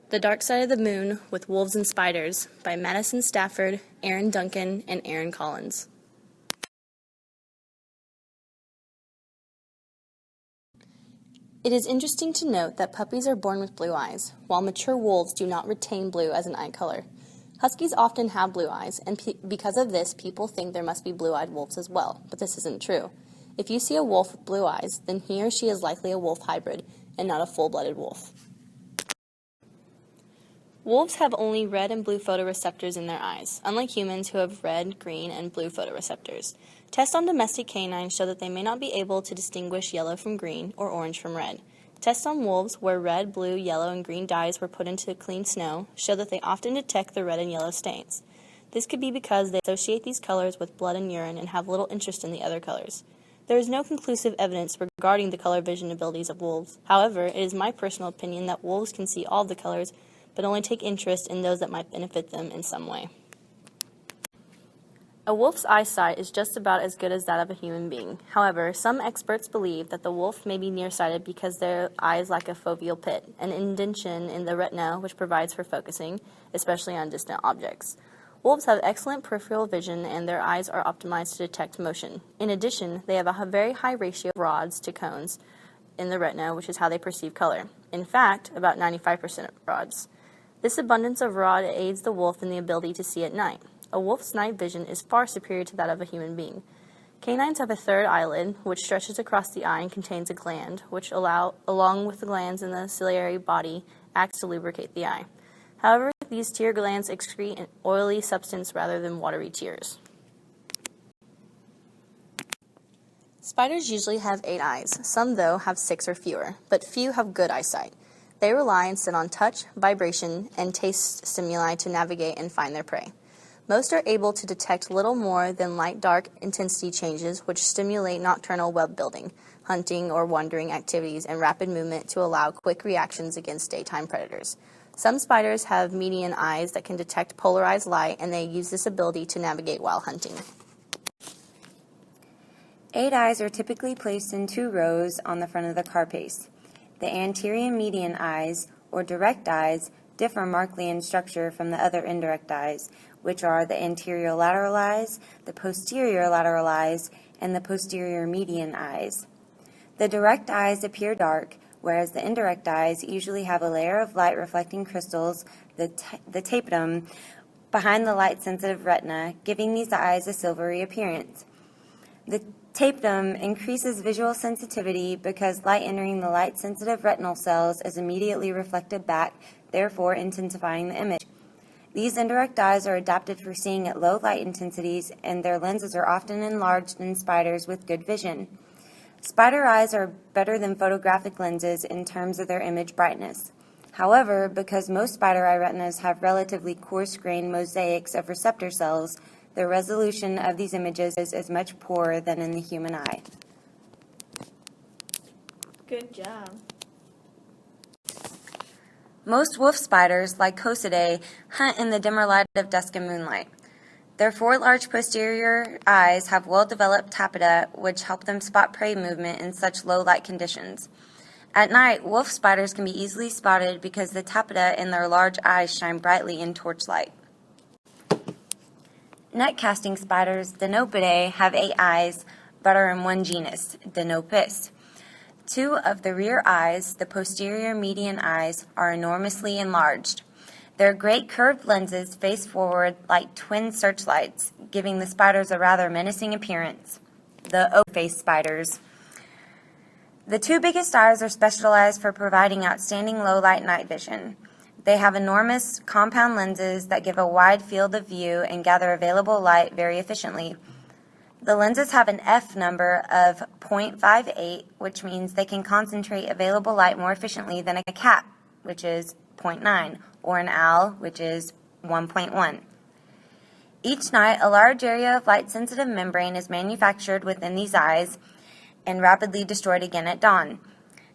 The Dark Side of the Moon with Wolves and Spiders by Madison Stafford, Aaron Duncan, and Aaron Collins. It is interesting to note that puppies are born with blue eyes, while mature wolves do not retain blue as an eye color. Huskies often have blue eyes, and because of this, people think there must be blue-eyed wolves as well, but this isn't true. If you see a wolf with blue eyes, then he or she is likely a wolf hybrid and not a full-blooded wolf. Wolves have only red and blue photoreceptors in their eyes, unlike humans who have red, green, and blue photoreceptors. Tests on domestic canines show that they may not be able to distinguish yellow from green or orange from red. Tests on wolves where red, blue, yellow, and green dyes were put into clean snow show that they often detect the red and yellow stains. This could be because they associate these colors with blood and urine and have little interest in the other colors. There is no conclusive evidence regarding the color vision abilities of wolves. However, it is my personal opinion that wolves can see all the colors, but only take interest in those that might benefit them in some way. A wolf's eyesight is just about as good as that of a human being. However, some experts believe that the wolf may be nearsighted because their eyes lack a foveal pit, an indentation in the retina which provides for focusing, especially on distant objects. Wolves have excellent peripheral vision and their eyes are optimized to detect motion. In addition, they have a very high ratio of rods to cones in the retina, which is how they perceive color. In fact, about 95% of rods. This abundance of rod aids the wolf in the ability to see at night. A wolf's night vision is far superior to that of a human being. Canines have a third eyelid, which stretches across the eye and contains a gland, which along with the glands in the ciliary body, acts to lubricate the eye. However, these tear glands excrete an oily substance rather than watery tears. Spiders usually have 8 eyes. Some, though, have 6 or fewer, but few have good eyesight. They rely instead on touch, vibration, and taste stimuli to navigate and find their prey. Most are able to detect little more than light-dark intensity changes which stimulate nocturnal web building, hunting or wandering activities, and rapid movement to allow quick reactions against daytime predators. Some spiders have median eyes that can detect polarized light, and they use this ability to navigate while hunting. 8 eyes are typically placed in 2 rows on the front of the carapace. The anterior median eyes, or direct eyes, differ markedly in structure from the other indirect eyes, which are the anterior lateral eyes, the posterior lateral eyes, and the posterior median eyes. The direct eyes appear dark, whereas the indirect eyes usually have a layer of light-reflecting crystals, the tapetum, behind the light-sensitive retina, giving these eyes a silvery appearance. The tapetum increases visual sensitivity because light entering the light-sensitive retinal cells is immediately reflected back, therefore intensifying the image. These indirect eyes are adapted for seeing at low light intensities, and their lenses are often enlarged in spiders with good vision. Spider eyes are better than photographic lenses in terms of their image brightness. However, because most spider eye retinas have relatively coarse-grained mosaics of receptor cells, the resolution of these images is much poorer than in the human eye. Good job. Most wolf spiders, like Cosidae, hunt in the dimmer light of dusk and moonlight. Their 4 large posterior eyes have well-developed tapetum, which help them spot prey movement in such low light conditions. At night, wolf spiders can be easily spotted because the tapetum in their large eyes shine brightly in torchlight. Net-casting spiders, Dinopidae, have 8 eyes, but are in one genus, Dinopus. 2 of the rear eyes, the posterior median eyes, are enormously enlarged. Their great curved lenses face forward like twin searchlights, giving the spiders a rather menacing appearance. The O-face spiders. The 2 biggest eyes are specialized for providing outstanding low-light night vision. They have enormous compound lenses that give a wide field of view and gather available light very efficiently. The lenses have an F number of 0.58, which means they can concentrate available light more efficiently than a cat, which is 0.9, or an owl, which is 1.1. Each night, a large area of light-sensitive membrane is manufactured within these eyes and rapidly destroyed again at dawn.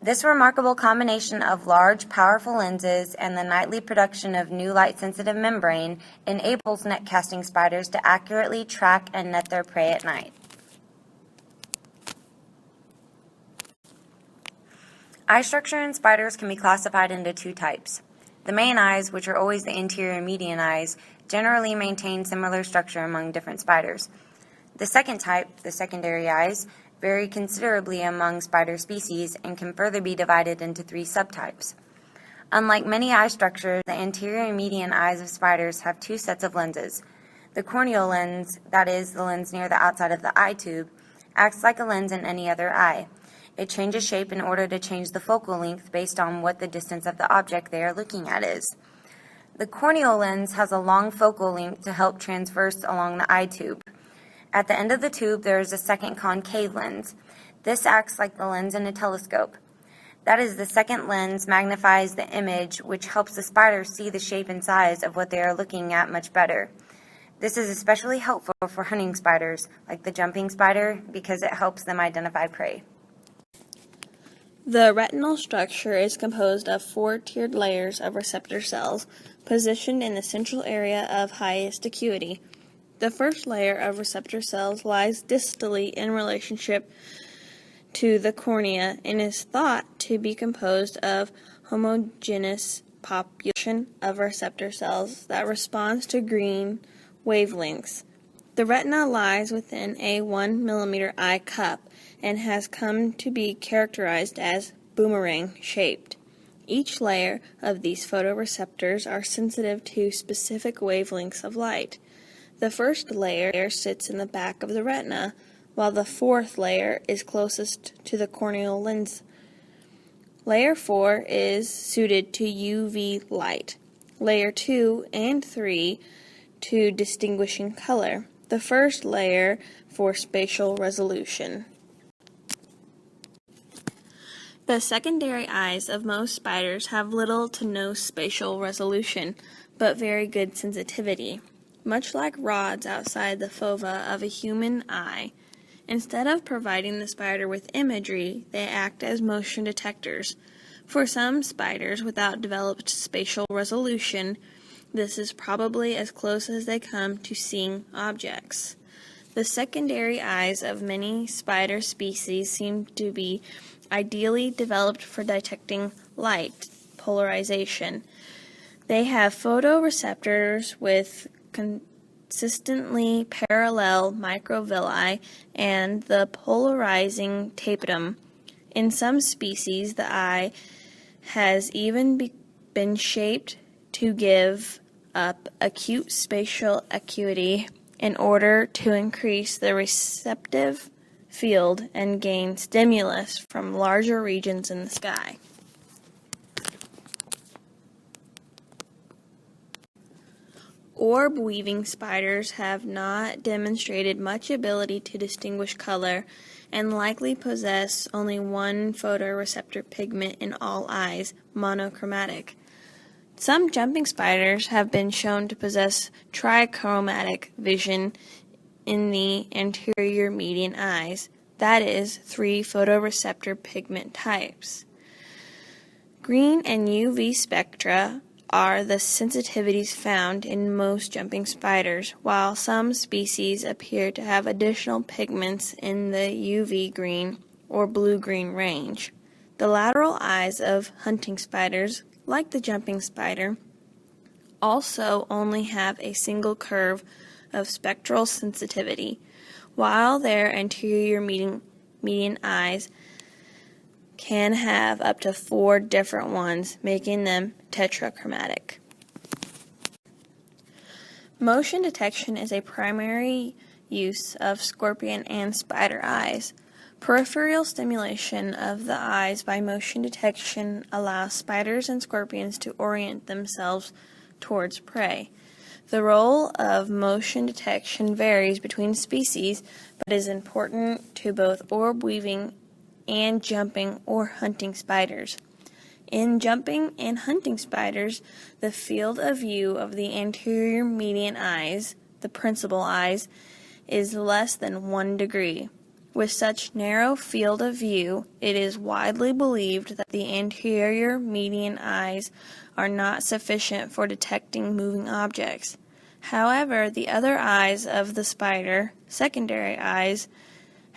This remarkable combination of large, powerful lenses and the nightly production of new light-sensitive membrane enables net-casting spiders to accurately track and net their prey at night. Eye structure in spiders can be classified into 2 types. The main eyes, which are always the anterior median eyes, generally maintain similar structure among different spiders. The second type, the secondary eyes, vary considerably among spider species and can further be divided into 3 subtypes. Unlike many eye structures, the anterior and median eyes of spiders have 2 sets of lenses. The corneal lens, that is, the lens near the outside of the eye tube, acts like a lens in any other eye. It changes shape in order to change the focal length based on what the distance of the object they are looking at is. The corneal lens has a long focal length to help transverse along the eye tube. At the end of the tube, there is a second concave lens. This acts like the lens in a telescope. That is, the second lens magnifies the image, which helps the spider see the shape and size of what they are looking at much better. This is especially helpful for hunting spiders, like the jumping spider, because it helps them identify prey. The retinal structure is composed of 4 tiered layers of receptor cells positioned in the central area of highest acuity. The first layer of receptor cells lies distally in relationship to the cornea and is thought to be composed of homogeneous population of receptor cells that responds to green wavelengths. The retina lies within a 1 mm eye cup and has come to be characterized as boomerang-shaped. Each layer of these photoreceptors are sensitive to specific wavelengths of light. The first layer sits in the back of the retina, while the fourth layer is closest to the corneal lens. Layer 4 is suited to UV light. Layer 2 and 3 to distinguishing color. The first layer for spatial resolution. The secondary eyes of most spiders have little to no spatial resolution, but very good sensitivity. Much like rods outside the fova of a human eye, instead of providing the spider with imagery, they act as motion detectors. For some spiders without developed spatial resolution, this is probably as close as they come to seeing objects. The secondary eyes of many spider species seem to be ideally developed for detecting light polarization. They have photoreceptors with consistently parallel microvilli and the polarizing tapetum. In some species, the eye has even been shaped to give up acute spatial acuity in order to increase the receptive field and gain stimulus from larger regions in the sky. Orb-weaving spiders have not demonstrated much ability to distinguish color and likely possess only one photoreceptor pigment in all eyes, monochromatic. Some jumping spiders have been shown to possess trichromatic vision in the anterior median eyes, that is, 3 photoreceptor pigment types. Green and UV spectra are the sensitivities found in most jumping spiders, while some species appear to have additional pigments in the UV green or blue-green range. The lateral eyes of hunting spiders, like the jumping spider, also only have a single curve of spectral sensitivity, while their anterior median eyes can have up to 4 different ones, making them tetrachromatic. Motion detection is a primary use of scorpion and spider eyes. Peripheral stimulation of the eyes by motion detection allows spiders and scorpions to orient themselves towards prey. The role of motion detection varies between species, but is important to both orb-weaving and jumping or hunting spiders. In jumping and hunting spiders, the field of view of the anterior median eyes, the principal eyes, is less than 1 degree. With such narrow field of view, it is widely believed that the anterior median eyes are not sufficient for detecting moving objects. However, the other eyes of the spider, secondary eyes,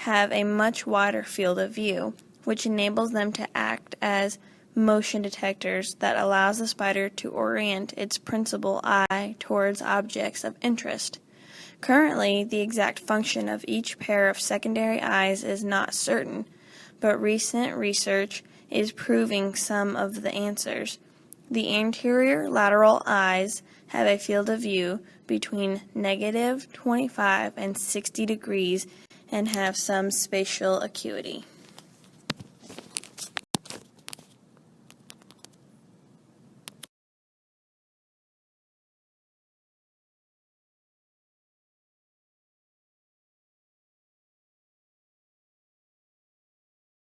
have a much wider field of view, which enables them to act as motion detectors that allows the spider to orient its principal eye towards objects of interest. Currently, the exact function of each pair of secondary eyes is not certain, but recent research is proving some of the answers. The anterior lateral eyes have a field of view between -25 and 60 degrees and have some spatial acuity.